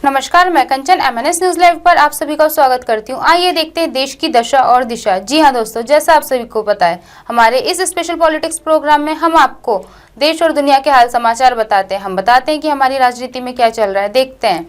नमस्कार, मैं कंचन MNS news live पर आप सभी का स्वागत करती हूँ। आइए देखते हैं देश की दशा और दिशा। जी हाँ दोस्तों, जैसा आप सभी को पता है, हमारे इस स्पेशल पॉलिटिक्स प्रोग्राम में हम आपको देश और दुनिया के हाल समाचार बताते हैं। हम बताते हैं कि हमारी राजनीति में क्या चल रहा है। देखते हैं।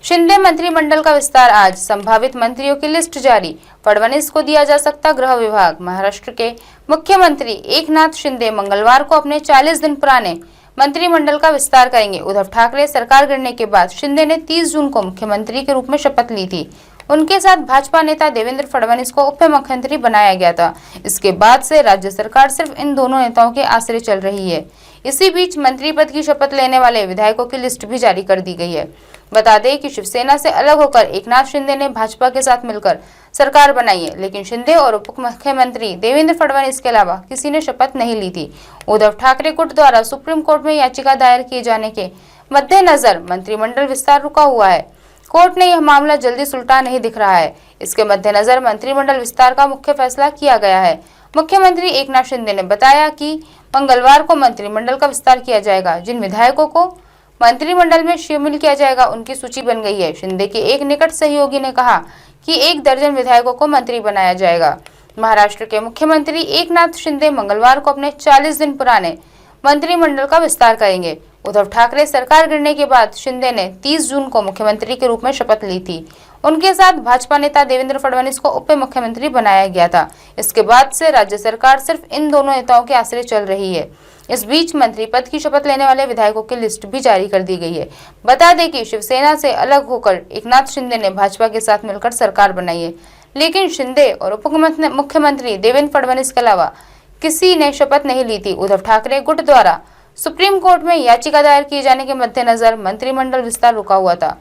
शिंदे मंत्रिमंडल का विस्तार आज, संभावित मंत्रियों की लिस्ट जारी। फडणवीस को दिया जा सकता गृह विभाग। महाराष्ट्र के मुख्यमंत्री एकनाथ शिंदे मंगलवार को अपने 40 दिन पुराने मंत्रिमंडल का विस्तार करेंगे। उद्धव ठाकरे सरकार गिरने के बाद शिंदे ने 30 जून को मुख्यमंत्री के रूप में शपथ ली थी। उनके साथ भाजपा नेता देवेंद्र फडणवीस को उप मुख्यमंत्री बनाया गया था। इसके बाद से राज्य सरकार सिर्फ इन दोनों नेताओं के आश्रय चल रही है। इसी बीच मंत्री पद की शपथ लेने वाले विधायकों की लिस्ट भी जारी कर दी गई है। बता दें कि शिवसेना से अलग होकर एकनाथ शिंदे ने भाजपा के साथ मिलकर सरकार बनाई है, लेकिन शिंदे और उप मुख्यमंत्री देवेंद्र फडणवीस के अलावा किसी ने शपथ नहीं ली थी। उद्धव ठाकरे गुट द्वारा सुप्रीम कोर्ट में याचिका दायर किए जाने के मद्देनजर मंत्रिमंडल विस्तार रुका हुआ है। कोर्ट ने यह मामला जल्दी सुलटा नहीं दिख रहा है। इसके मद्देनजर मंत्रिमंडल विस्तार का मुख्य फैसला किया गया है। मुख्यमंत्री एकनाथ शिंदे ने बताया कि मंगलवार को मंत्रिमंडल का विस्तार किया जाएगा। जिन विधायकों को मंत्रिमंडल में शामिल किया जाएगा उनकी सूची बन गई है। शिंदे के एक निकट सहयोगी ने कहा कि 1 दर्जन विधायकों को मंत्री बनाया जाएगा। महाराष्ट्र के मुख्यमंत्री एकनाथ शिंदे मंगलवार को अपने 40 दिन पुराने मंत्रिमंडल का विस्तार करेंगे। उद्धव ठाकरे सरकार गिरने के बाद शिंदे ने 30 जून को मुख्यमंत्री के रूप में शपथ ली थी। उनके साथ भाजपा नेता देवेंद्र फडणवीस को उप मुख्यमंत्री बनाया गया था। इसके बाद से राज्य सरकार सिर्फ इन दोनों नेताओं के आश्रय चल रही है। इस बीच मंत्री पद की शपथ लेने वाले विधायकों की लिस्ट भी जारी कर दी गई है। बता दें कि शिवसेना से अलग होकर एकनाथ शिंदे ने भाजपा के साथ मिलकर सरकार बनाई है, लेकिन शिंदे और उप मुख्यमंत्री देवेंद्र फडणवीस के अलावा किसी ने शपथ नहीं ली थी। उद्धव ठाकरे गुट द्वारा सुप्रीम कोर्ट में याचिका दायर किए जाने के मद्देनजर मंत्रिमंडल विस्तार रुका हुआ था।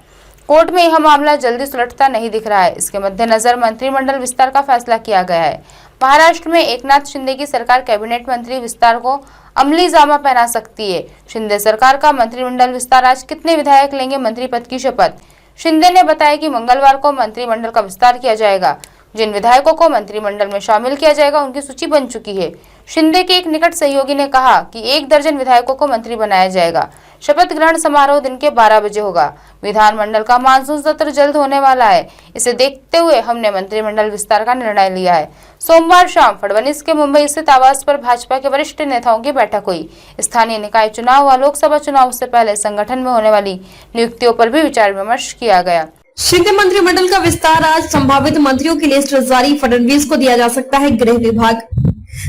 कोर्ट में यह मामला जल्दी सुलझता नहीं दिख रहा है। इसके मद्देनजर मंत्रिमंडल विस्तार का फैसला किया गया है। महाराष्ट्र में एकनाथ शिंदे की सरकार कैबिनेट मंत्री विस्तार को अमली जामा पहना सकती है। शिंदे सरकार का मंत्रिमंडल विस्तार आज कितने विधायक लेंगे मंत्री पद की शपथ? शिंदे ने बताया कि मंगलवार को मंत्रिमंडल का विस्तार किया जाएगा। जिन विधायकों को मंत्रिमंडल में शामिल किया जाएगा उनकी सूची बन चुकी है। शिंदे के एक निकट सहयोगी ने कहा कि 1 दर्जन विधायकों को मंत्री बनाया जाएगा। शपथ ग्रहण समारोह दिन के 12 बजे होगा। विधानमंडल का मानसून सत्र जल्द होने वाला है। इसे देखते हुए हमने मंत्रिमंडल विस्तार का निर्णय लिया है। सोमवार शाम फडणवीस के मुंबई स्थित आवास पर भाजपा के वरिष्ठ नेताओं की बैठक हुई। स्थानीय निकाय चुनाव व लोकसभा चुनाव से पहले संगठन में होने वाली नियुक्तियों पर भी विचार विमर्श किया गया। शिंदे मंत्रिमंडल का विस्तार आज, संभावित मंत्रियों की लिस्ट जारी। फडणवीस को दिया जा सकता है गृह विभाग।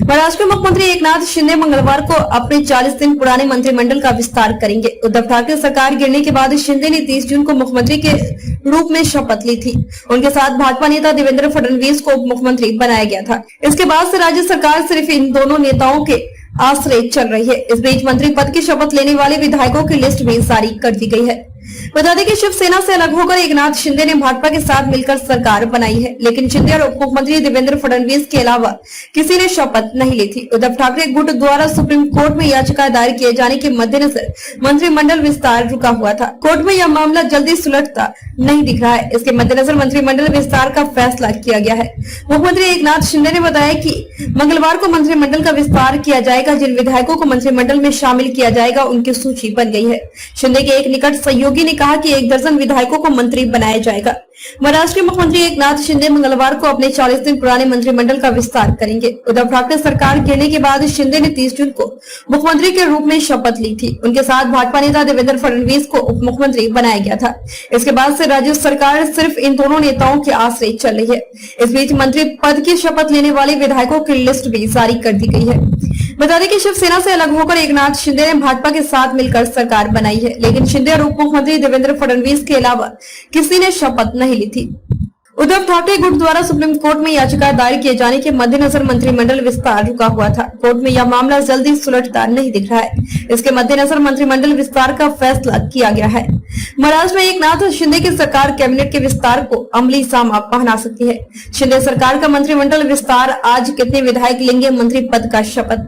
महाराष्ट्र के मुख्यमंत्री एकनाथ शिंदे मंगलवार को अपने 40 दिन पुराने मंत्रिमंडल का विस्तार करेंगे। उद्धव ठाकरे सरकार गिरने के बाद शिंदे ने 30 जून को मुख्यमंत्री के रूप में शपथ ली थी। उनके साथ भाजपा नेता देवेंद्र फडणवीस को उप मुख्यमंत्री बनाया गया था। इसके बाद से राज्य सरकार सिर्फ इन दोनों नेताओं के आश्रय चल रही है। इस बीच मंत्री पद की शपथ लेने वाले विधायकों की लिस्ट भी जारी कर दी गई है। बता दें कि शिवसेना से अलग होकर एकनाथ शिंदे ने भाजपा के साथ मिलकर सरकार बनाई है, लेकिन शिंदे और उप मुख्यमंत्री देवेंद्र फडणवीस के अलावा किसी ने शपथ नहीं ली थी। उद्धव ठाकरे गुट द्वारा सुप्रीम कोर्ट में याचिका दायर किए जाने के मद्देनजर मंत्रिमंडल विस्तार रुका हुआ था। कोर्ट में यह मामला जल्दी सुलझता नहीं दिख रहा है। इसके मद्देनजर मंत्रिमंडल विस्तार का फैसला किया गया है। मुख्यमंत्री एकनाथ शिंदे ने बताया कि मंगलवार को मंत्रिमंडल का विस्तार किया जाएगा। जिन विधायकों को मंत्रिमंडल में शामिल किया जाएगा उनकी सूची बन गई है। शिंदे के एक निकट सहयोगी ने कहा कि 1 दर्जन विधायकों को मंत्री बनाया जाएगा। महाराष्ट्र के मुख्यमंत्री एकनाथ शिंदे मंगलवार को अपने 40 दिन पुराने मंत्रिमंडल का विस्तार करेंगे। उद्धव ठाकरे सरकार गिरने के बाद शिंदे ने 30 जून को मुख्यमंत्री के रूप में शपथ ली थी। उनके साथ भाजपा नेता देवेंद्र फडणवीस को उप मुख्यमंत्री बनाया गया था। इसके बाद से राज्य सरकार सिर्फ इन दोनों नेताओं के आश्रय चल रही है। इस बीच मंत्री पद की शपथ लेने वाले विधायकों की लिस्ट भी जारी कर दी गई है। बता दें कि शिवसेना से अलग होकर एकनाथ शिंदे ने भाजपा के साथ मिलकर सरकार बनाई है, लेकिन शिंदे और उप मुख्यमंत्री देवेंद्र फडणवीस के अलावा किसी ने शपथ नहीं ली थी। उद्धव ठाकरे गुट द्वारा सुप्रीम कोर्ट में याचिका दायर किए जाने के मद्देनजर मंत्रिमंडल विस्तार रुका हुआ था। कोर्ट में यह मामला जल्दी सुलझता नहीं दिख रहा है। इसके मद्देनजर मंत्रिमंडल विस्तार का फैसला किया गया है। महाराष्ट्र में एकनाथ शिंदे की सरकार कैबिनेट के विस्तार को अमली जामा पहना सकती है। शिंदे सरकार का मंत्रिमंडल विस्तार आज, कितने विधायक लेंगे मंत्री पद का शपथ?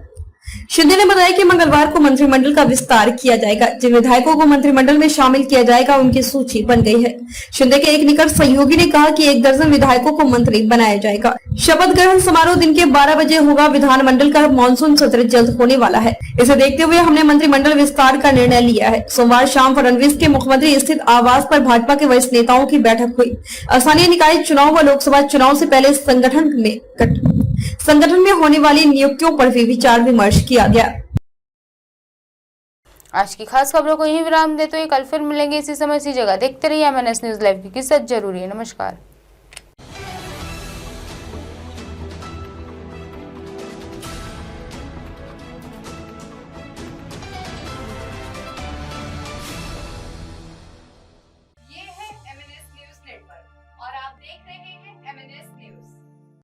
शिंदे ने बताया कि मंगलवार को मंत्रिमंडल का विस्तार किया जाएगा। जिन विधायकों को मंत्रिमंडल में शामिल किया जाएगा उनकी सूची बन गई है। शिंदे के एक निकट सहयोगी ने कहा कि 1 दर्जन विधायकों को मंत्री बनाया जाएगा। शपथ ग्रहण समारोह दिन के 12 बजे होगा। विधानमंडल का मानसून सत्र जल्द होने वाला है। इसे देखते हुए हमने मंत्रिमंडल विस्तार का निर्णय लिया है। सोमवार शाम फडणवीस के मुख्यमंत्री स्थित आवास पर भाजपा के वरिष्ठ नेताओं की बैठक हुई। स्थानीय निकाय चुनाव व लोकसभा चुनाव से पहले संगठन में होने वाली नियुक्तियों पर भी विचार विमर्श किया गया। आज की खास खबरों को यहीं विराम देते हुए कल फिर मिलेंगे इसी समय इसी जगह। देखते रहिए MNS न्यूज लाइव की किस्सत जरूरी है। नमस्कार।